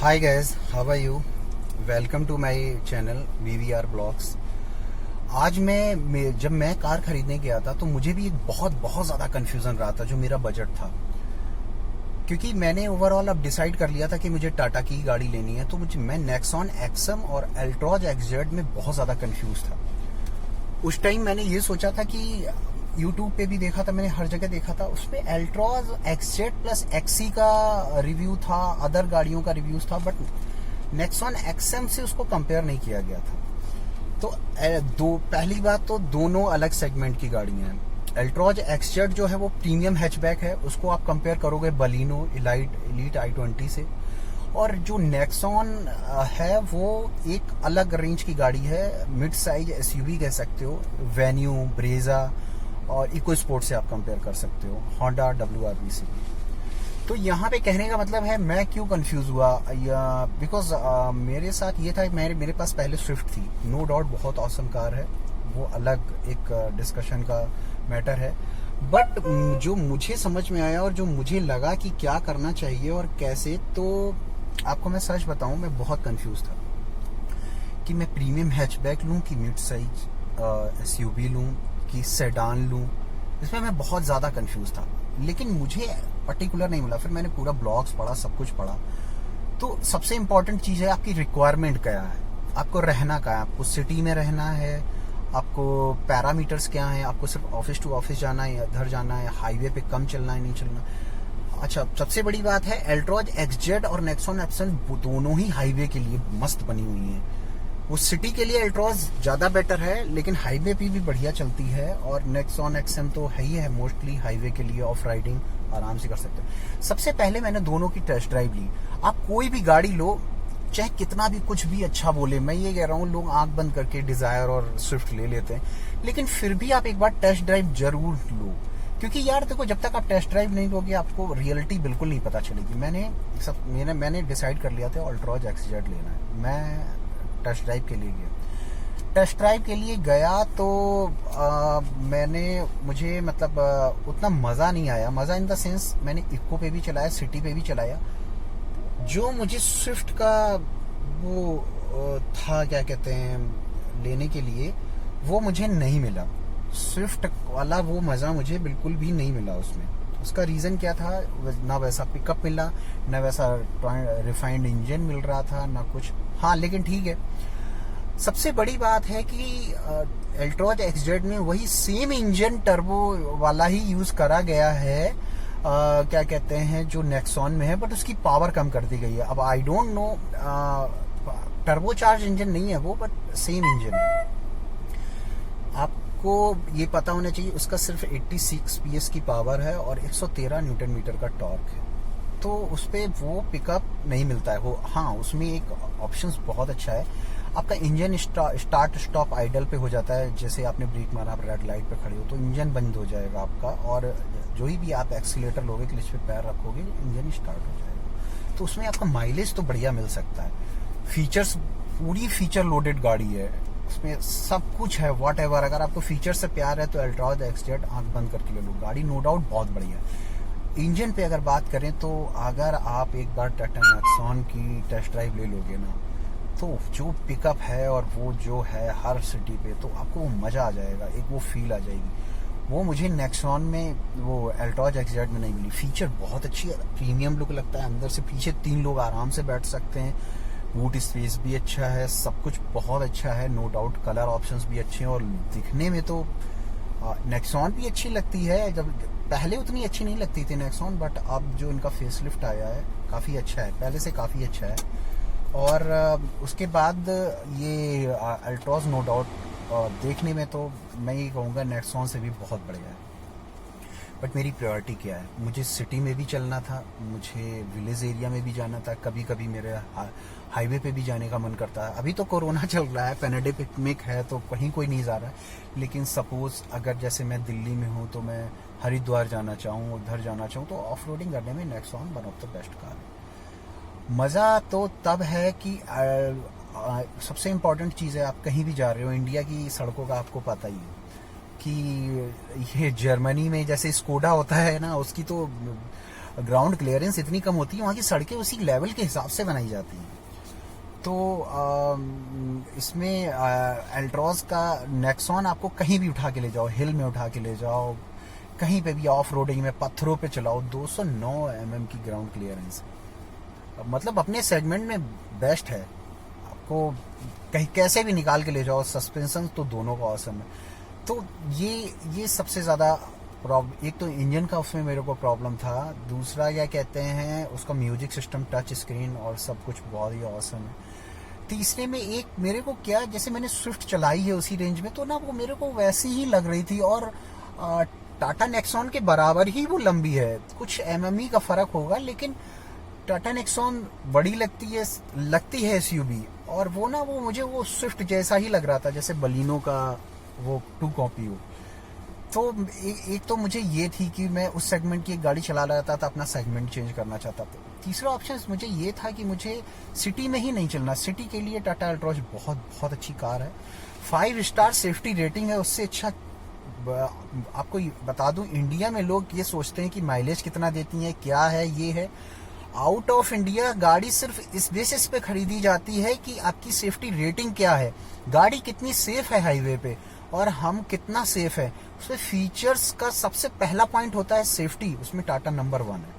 Hi guys, how are you? Welcome to my channel VVR vlogs. आज जब मैं car खरीदने गया था तो मुझे भी एक बहुत ज़्यादा कंफ्यूजन रहा था जो मेरा बजट था, क्योंकि मैंने ओवरऑल अब डिसाइड कर लिया था कि मुझे टाटा की गाड़ी लेनी है। तो मैं नेक्सॉन एक्सम और एल्ट्रॉज XZ में बहुत ज़्यादा कंफ्यूज था। उस टाइम मैंने ये सोचा था कि यूट्यूब पे भी देखा था, मैंने हर जगह देखा था, उसमें एल्ट्रॉज XZ प्लस XC का रिव्यू था, अदर गाड़ियों का रिव्यूज था, बट नेक्सॉन एक्सएम से उसको कंपेयर नहीं किया गया था। तो पहली बात तो दोनों अलग सेगमेंट की गाड़ियां हैं। एल्ट्रॉज XZ जो है वो प्रीमियम हैचबैक है, उसको आप कंपेयर करोगे बलिनो एलीट i20 से। और जो नेक्सॉन है वो एक अलग रेंज की गाड़ी है, मिड साइज SUV कह सकते हो, वेन्यू, ब्रेजा और इको स्पोर्ट से आप कंपेयर कर सकते हो, होंडा WRV से। तो यहाँ पे कहने का मतलब है मैं क्यों कंफ्यूज हुआ, बिकॉज मेरे साथ ये था, मेरे पास पहले स्विफ्ट थी, नो डाउट बहुत औसम कार है, वो अलग एक डिस्कशन का मैटर है। बट जो मुझे समझ में आया और जो मुझे लगा कि क्या करना चाहिए और कैसे, तो आपको मैं सच बताऊं, मैं बहुत कंफ्यूज था कि मैं प्रीमियम हैचबैक लूं कि मिड साइज SUV लूं कि सेडान लूं। इसमें मैं बहुत ज़्यादा कंफ्यूज था, लेकिन मुझे पर्टिकुलर नहीं मिला। फिर मैंने पूरा ब्लॉग्स पढ़ा, सब कुछ पढ़ा। तो सबसे इम्पोर्टेंट चीज़ है आपकी रिक्वायरमेंट क्या है, आपको रहना क्या है, आपको सिटी में रहना है, आपको पैरामीटर्स क्या है, आपको सिर्फ ऑफिस टू ऑफिस जाना है, इधर जाना है, हाईवे पे कम चलना है, नहीं चलना। अच्छा, सबसे बड़ी बात है एल्ट्रॉज XZ और नेक्सॉन एक्सम दोनों ही हाईवे के लिए मस्त बनी हुई हैं। वो सिटी के लिए एल्ट्रॉज ज़्यादा बेटर है, लेकिन हाईवे पे भी बढ़िया चलती है। और नेक्सॉन एक्सम तो है ही है, मोस्टली हाईवे के लिए ऑफ राइडिंग आराम से कर सकते हैं। सबसे पहले मैंने दोनों की टेस्ट ड्राइव ली। आप कोई भी गाड़ी लो, चाहे कितना भी कुछ भी अच्छा बोले, मैं ये कह रहा हूँ, लोग आंख बंद करके डिजायर और स्विफ्ट ले लेते हैं, लेकिन फिर भी आप एक बार टेस्ट ड्राइव जरूर लो। क्योंकि यार देखो, जब तक आप टेस्ट ड्राइव नहीं लोगे आपको रियलिटी बिल्कुल नहीं पता चलेगी। मैंने डिसाइड कर लिया था एल्ट्रॉज XZ लेना है। मैं टेस्ट ड्राइव के लिए गया। टेस्ट ड्राइव के लिए गया तो मुझे मतलब उतना मज़ा नहीं आया। मज़ा इन द सेंस, मैंने इको पे भी चलाया, सिटी पे भी चलाया। जो मुझे स्विफ्ट का वो था, क्या कहते हैं, लेने के लिए, वो मुझे नहीं मिला। स्विफ्ट वाला वो मज़ा मुझे बिल्कुल भी नहीं मिला उसमें। उसका रीज़न क्या था, ना वैसा पिकअप मिला, ना वैसा रिफाइंड इंजन मिल रहा था, ना कुछ। हाँ, लेकिन ठीक है। सबसे बड़ी बात है कि एल्ट्रॉज XZ में वही सेम इंजन टर्बो वाला ही यूज़ करा गया है, क्या कहते हैं, जो नेक्सॉन में है, बट उसकी पावर कम कर दी गई है। अब I don't know, turbo charge engine नहीं है वो, बट सेम इंजन है। आपको ये पता होना चाहिए, उसका सिर्फ 86 PS की पावर है और 113 न्यूटन मीटर का टॉर्क है। तो उस पर वो पिकअप नहीं मिलता है। वो हाँ, उसमें एक ऑप्शंस बहुत अच्छा है, आपका इंजन स्टार्ट स्टॉप आइडल पे हो जाता है। जैसे आपने ब्रेक मारा, आप रेड लाइट पे खड़े हो तो इंजन बंद हो जाएगा आपका, और जो ही भी आप एक्सीलेटर लोगे, क्लच पे पैर रखोगे, इंजन स्टार्ट हो जाएगा। तो उसमें आपका माइलेज तो बढ़िया मिल सकता है। फीचर्स, पूरी फीचर लोडेड गाड़ी है, उसमें सब कुछ है, वॉट एवर। अगर आपको फीचर से प्यार है तो एल्ट्रॉज XZ आंख बंद करके ले लो, गाड़ी नो डाउट बहुत बढ़िया है। इंजन पे अगर बात करें तो अगर आप एक बार टाटा नेक्सॉन की टेस्ट ड्राइव ले लोगे ना, तो जो पिकअप है और वो जो है हर सिटी पे, तो आपको वो मज़ा आ जाएगा, एक वो फील आ जाएगी। वो मुझे नेक्सॉन में, वो एल्ट्रॉज XZ में नहीं मिली। फीचर बहुत अच्छी है, प्रीमियम लुक लगता है, अंदर से पीछे 3 लोग आराम से बैठ सकते हैं, बूट स्पेस भी अच्छा है, सब कुछ बहुत अच्छा है, नो डाउट। कलर ऑप्शंस भी अच्छे हैं, और दिखने में तो नेक्सॉन भी अच्छी लगती है। जब पहले उतनी अच्छी नहीं लगती थी नेक्सॉन, बट अब जो इनका फेसलिफ्ट आया है काफ़ी अच्छा है, पहले से काफ़ी अच्छा है। और उसके बाद ये एल्ट्रॉज नो डाउट देखने में तो मैं ये कहूँगा नेक्सॉन से भी बहुत बढ़िया है। बट मेरी प्रायोरिटी क्या है, मुझे सिटी में भी चलना था, मुझे विलेज एरिया में भी जाना था, कभी कभी मेरे हाईवे पे भी जाने का मन करता है। अभी तो कोरोना चल रहा है, पैंडेमिक है, तो कहीं कोई नहीं जा रहा है। लेकिन सपोज अगर जैसे मैं दिल्ली में हूँ तो मैं हरिद्वार जाना चाहूँ, उधर जाना चाहूँ, तो ऑफ रोडिंग करने में Nexon one of the best car है। मज़ा तो तब है कि सबसे इम्पोर्टेंट चीज़ है, आप कहीं भी जा रहे हो, इंडिया की सड़कों का आपको पता ही है कि ये जर्मनी में जैसे स्कोडा होता है ना, उसकी तो ग्राउंड क्लियरेंस इतनी कम होती है, वहाँ की सड़कें उसी लेवल के हिसाब से बनाई जाती हैं। तो इसमें एल्ट्रॉज का नेक्सॉन आपको कहीं भी उठा के ले जाओ, हिल में उठा के ले जाओ, कहीं पे भी ऑफ रोडिंग में पत्थरों पे चलाओ, 209 mm की ग्राउंड क्लियरेंस, मतलब अपने सेगमेंट में बेस्ट है। आपको कहीं कैसे भी निकाल के ले जाओ, सस्पेंशन तो दोनों का ऑसम है। तो ये सबसे ज़्यादा प्रॉब्लम, एक तो इंजन का उसमें मेरे को प्रॉब्लम था, दूसरा क्या कहते हैं उसका म्यूजिक सिस्टम, टच स्क्रीन और सब कुछ बहुत ही ऑसम है। तीसरे में एक मेरे को क्या, जैसे मैंने स्विफ्ट चलाई है उसी रेंज में, तो ना वो मेरे को वैसी ही लग रही थी, और टाटा नेक्सॉन के बराबर ही वो लंबी है, कुछ एमएमई का फर्क होगा, लेकिन टाटा नेक्सॉन बड़ी लगती है एसयूवी, और वो ना वो मुझे वो स्विफ्ट जैसा ही लग रहा था, जैसे बलिनो का वो 2 कॉपी हो। तो एक तो मुझे ये थी कि मैं उस सेगमेंट की एक गाड़ी चला रहा था, अपना सेगमेंट चेंज करना चाहता था। तीसरा ऑप्शन मुझे ये था कि मुझे सिटी में ही नहीं चलना, सिटी के लिए टाटा अल्ट्रॉज बहुत अच्छी कार है, 5 स्टार सेफ्टी रेटिंग है। उससे अच्छा आपको बता दूं, इंडिया में लोग ये सोचते हैं कि माइलेज कितना देती है, क्या है, ये है। आउट ऑफ इंडिया गाड़ी सिर्फ इस बेसिस पे खरीदी जाती है कि आपकी सेफ्टी रेटिंग क्या है, गाड़ी कितनी सेफ है हाईवे पे, और हम कितना सेफ है। उसमें फीचर्स का सबसे पहला पॉइंट होता है सेफ्टी, उसमें टाटा नंबर 1 है।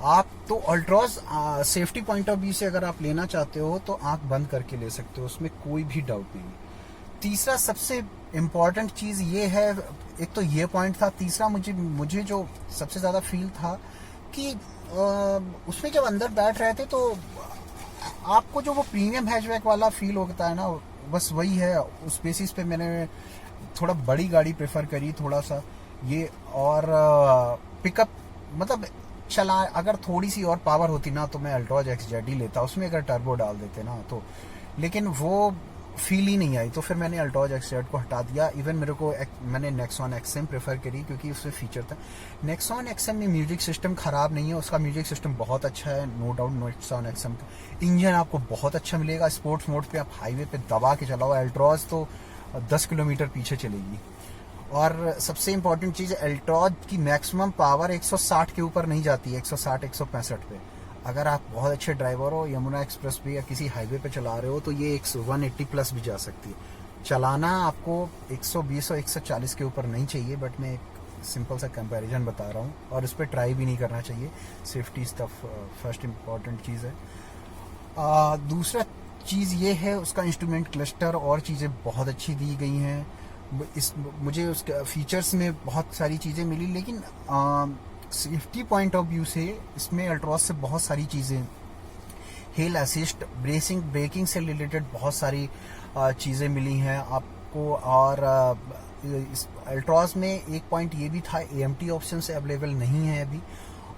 आप तो Altroz safety point of view से अगर आप लेना चाहते हो तो आंख बंद करके ले सकते हो, उसमें कोई भी डाउट नहीं। तीसरा सबसे इम्पॉर्टेंट चीज ये है, एक तो ये पॉइंट था, तीसरा मुझे जो सबसे ज्यादा फील था कि उसमें जब अंदर बैठ रहे थे तो आपको जो वो प्रीमियम हैचबैक वाला फील होता है ना, बस वही है। उस बेसिस पे मैंने थोड़ा बड़ी गाड़ी प्रेफर करी, थोड़ा सा ये, और पिकअप मतलब चला, अगर थोड़ी सी और पावर होती ना तो मैं अल्ट्रॉज XZ ही लेता, उसमें अगर टर्बो डाल देते ना तो, लेकिन वो फील ही नहीं आई, तो फिर मैंने अल्ट्रॉज XZ को हटा दिया। इवन मैंने नेक्सॉन XM प्रेफर करी, क्योंकि उसमें फीचर था। नेक्सॉन XM में म्यूजिक सिस्टम खराब नहीं है, उसका म्यूजिक सिस्टम बहुत अच्छा है, नो डाउट। नेक्सॉन XM का इंजन आपको बहुत अच्छा मिलेगा, स्पोर्ट्स मोड पे आप हाईवे पे दबा के चलाओ, अल्ट्रॉज तो 10 किलोमीटर पीछे चलेगी। और सबसे इंपॉर्टेंट चीज, अल्ट्रॉज की मैक्सिमम पावर 160 के ऊपर नहीं जाती है, 160 165 पे। अगर आप बहुत अच्छे ड्राइवर हो, यमुना एक्सप्रेस पे या किसी हाईवे पे चला रहे हो, तो ये 180 प्लस भी जा सकती है। चलाना आपको 120 और 140 के ऊपर नहीं चाहिए, बट मैं एक सिंपल सा कंपैरिजन बता रहा हूँ, और उस पर ट्राई भी नहीं करना चाहिए। सेफ्टी स्टफ फर्स्ट इम्पॉर्टेंट चीज़ है। दूसरा चीज़ ये है, उसका इंस्ट्रूमेंट क्लस्टर और चीज़ें बहुत अच्छी दी गई हैं। मुझे उसके फीचर्स में बहुत सारी चीज़ें मिली, लेकिन सेफ्टी पॉइंट ऑफ व्यू से इसमें अल्ट्रॉज से बहुत सारी चीज़ें, हिल असिस्ट, ब्रेकिंग से रिलेटेड बहुत सारी चीज़ें मिली हैं आपको। और इस अल्ट्रॉज में एक पॉइंट ये भी था, AMT ऑप्शन से अवेलेबल नहीं है अभी,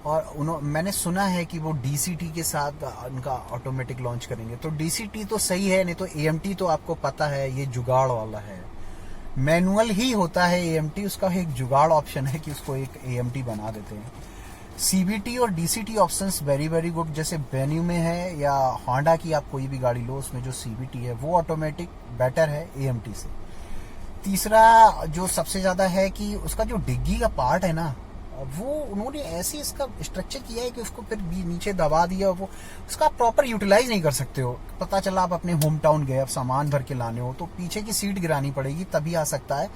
और मैंने सुना है कि वो DCT के साथ उनका ऑटोमेटिक लॉन्च करेंगे। तो DCT तो सही है, नहीं तो AMT तो आपको पता है ये जुगाड़ वाला है, मैनुअल ही होता है AMT, उसका एक जुगाड़ ऑप्शन है कि उसको एक AMT बना देते हैं। CVT और DCT ऑप्शंस वेरी गुड, जैसे वेन्यू में है या होंडा की आप कोई भी गाड़ी लो, उसमें जो CVT है वो ऑटोमेटिक बेटर है AMT से। तीसरा जो सबसे ज्यादा है कि उसका जो डिग्गी का पार्ट है ना, वो उन्होंने ऐसे इसका स्ट्रक्चर किया है कि उसको फिर भी नीचे दबा दिया, वो उसका आप प्रॉपर यूटिलाइज नहीं कर सकते हो। पता चला आप अपने होम टाउन गए, अब सामान भर के लाने हो, तो पीछे की सीट गिरानी पड़ेगी तभी आ सकता है।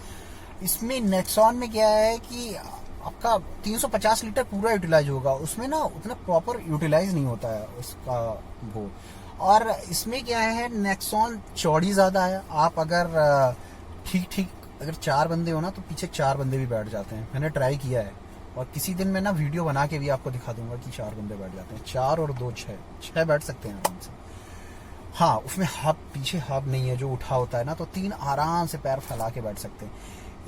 इसमें नेक्सॉन में क्या है कि आपका 350 लीटर पूरा यूटिलाइज होगा, उसमें ना उतना प्रॉपर यूटिलाइज नहीं होता है उसका वो। और इसमें क्या है, नेक्सॉन चौड़ी ज्यादा है, आप अगर ठीक अगर 4 बंदे हो ना तो पीछे 4 बंदे भी बैठ जाते हैं। मैंने ट्राई किया है, और किसी दिन मैं ना वीडियो बना के भी आपको दिखा दूंगा कि 4 बंदे बैठ जाते हैं, 4 और 2 6 बैठ सकते हैं आराम से। हाँ, उसमें हब, पीछे हब नहीं है जो उठा होता है ना, तो 3 आराम से पैर फैला के बैठ सकते हैं।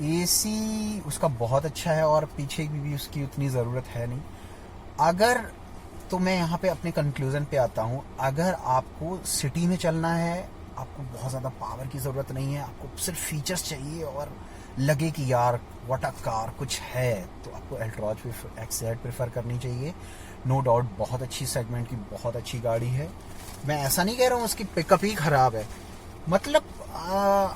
AC उसका बहुत अच्छा है, और पीछे भी उसकी उतनी ज़रूरत है नहीं। अगर तो मैं यहाँ पे अपने कंक्लूजन पे आता हूँ, अगर आपको सिटी में चलना है, आपको बहुत ज़्यादा पावर की ज़रूरत नहीं है, आपको सिर्फ फीचर्स चाहिए और लगे कि यार व्हाट अ कार कुछ है, तो आपको अल्ट्रॉज XZ प्रेफर करनी चाहिए। नो डाउट बहुत अच्छी सेगमेंट की बहुत अच्छी गाड़ी है। मैं ऐसा नहीं कह रहा हूँ उसकी पिकअप ही खराब है, मतलब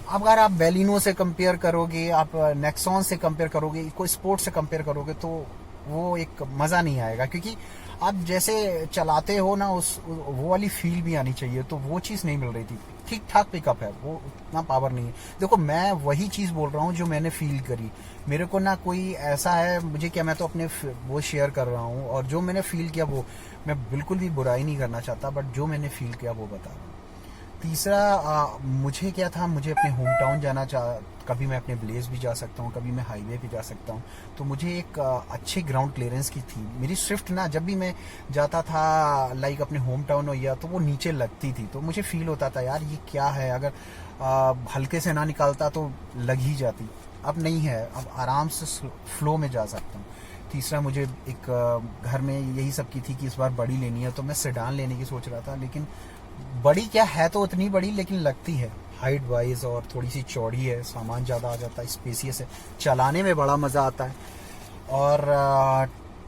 अगर आप बेलिनो से कंपेयर करोगे, आप नेक्सॉन से कंपेयर करोगे, कोई स्पोर्ट से कंपेयर करोगे, तो वो एक मज़ा नहीं आएगा, क्योंकि आप जैसे चलाते हो ना वो वाली फील भी आनी चाहिए, तो वो चीज़ नहीं मिल रही थी। ठीक ठाक पिकअप है, वो उतना पावर नहीं है। देखो मैं वही चीज़ बोल रहा हूँ जो मैंने फील करी। मेरे को ना कोई ऐसा है, मुझे क्या, मैं तो अपने वो शेयर कर रहा हूँ, और जो मैंने फील किया वो, मैं बिल्कुल भी बुराई नहीं करना चाहता, बट जो मैंने फील किया वो बता रहा हूँ। तीसरा, मुझे क्या था, मुझे अपने होम टाउन जाना कभी मैं अपने ब्लेज भी जा सकता हूँ, कभी मैं हाईवे पे जा सकता हूँ। तो मुझे एक अच्छे ग्राउंड क्लियरेंस की थी मेरी स्विफ्ट ना। जब भी मैं जाता था लाइक अपने होम टाउन हो या, तो वो नीचे लगती थी, तो मुझे फील होता था यार ये क्या है, अगर हल्के से ना निकालता तो लग ही जाती। अब नहीं है, अब आराम से फ्लो में जा सकता हूँ। तीसरा, मुझे एक घर में यही सब की थी कि इस बार बड़ी लेनी है, तो मैं सेडान लेने की सोच रहा था। लेकिन बड़ी क्या है, तो उतनी बड़ी, लेकिन लगती है हाइट वाइज और थोड़ी सी चौड़ी है, सामान ज़्यादा आ जाता है, स्पेसियस है, चलाने में बड़ा मज़ा आता है। और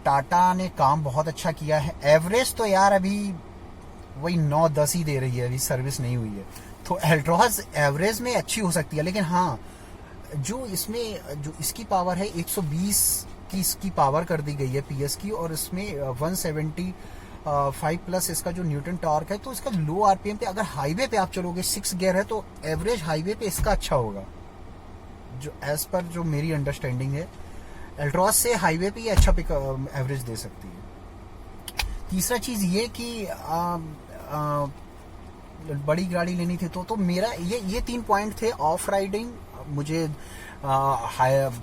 टाटा ने काम बहुत अच्छा किया है। एवरेज तो यार अभी वही 9-10 ही दे रही है, अभी सर्विस नहीं हुई है। तो एल्ट्रॉज एवरेज में अच्छी हो सकती है, लेकिन हाँ, जो इसकी पावर है 120 की इसकी पावर कर दी गई है पीएस की, और इसमें 175 प्लस इसका जो न्यूटन टॉर्क है। तो इसका लो आरपीएम पे, अगर हाईवे पे आप चलोगे, 6 गियर है, तो एवरेज हाईवे पे इसका अच्छा होगा, जो एज पर जो मेरी अंडरस्टैंडिंग है। एल्ट्रॉस से हाईवे पे ये अच्छा पिक एवरेज दे सकती है। तीसरा चीज ये कि बड़ी गाड़ी लेनी थी, तो मेरा ये 3 पॉइंट थे। ऑफ राइडिंग, मुझे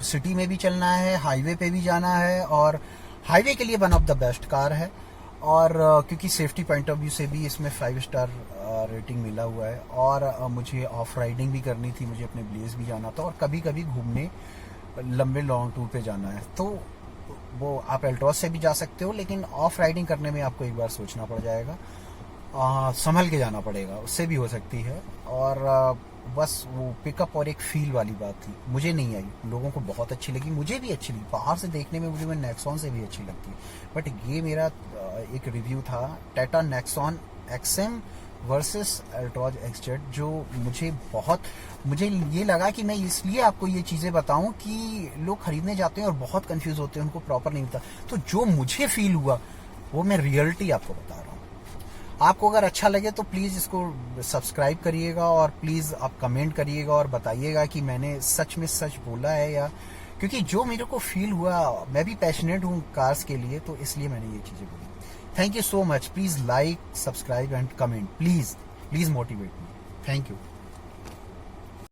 सिटी में भी चलना है, हाईवे पे भी जाना है, और हाईवे के लिए one of the best car है। और क्योंकि सेफ्टी पॉइंट ऑफ व्यू से भी इसमें 5 स्टार रेटिंग मिला हुआ है। और मुझे ऑफ राइडिंग भी करनी थी, मुझे अपने ब्लेज भी जाना था, और कभी कभी घूमने लंबे लॉन्ग टूर पे जाना है। तो वो आप एल्ट्रॉस से भी जा सकते हो, लेकिन ऑफ राइडिंग करने में आपको एक बार सोचना पड़ जाएगा, संभल के जाना पड़ेगा, उससे भी हो सकती है। और बस वो पिकअप और एक फील वाली बात थी, मुझे नहीं आई, लोगों को बहुत अच्छी लगी, मुझे भी अच्छी लगी। बाहर से देखने में मुझे नेक्सॉन से भी अच्छी लगती है, बट ये मेरा एक रिव्यू था Tata Nexon XM versus Altroz XZ, जो मुझे ये लगा कि मैं इसलिए आपको ये चीज़ें बताऊं कि लोग खरीदने जाते हैं और बहुत कंफ्यूज होते हैं, उनको प्रॉपर नहीं होता। तो जो मुझे फील हुआ वो मैं रियलिटी आपको बता रहा हूँ। आपको अगर अच्छा लगे तो प्लीज़ इसको सब्सक्राइब करिएगा, और प्लीज़ आप कमेंट करिएगा और बताइएगा कि मैंने सच में सच बोला है, या क्योंकि जो मेरे को फील हुआ, मैं भी पैशनेट हूँ कार्स के लिए, तो इसलिए मैंने ये चीज़ें बोली। Thank you so much. Please like, subscribe and comment, please motivate me. Thank you.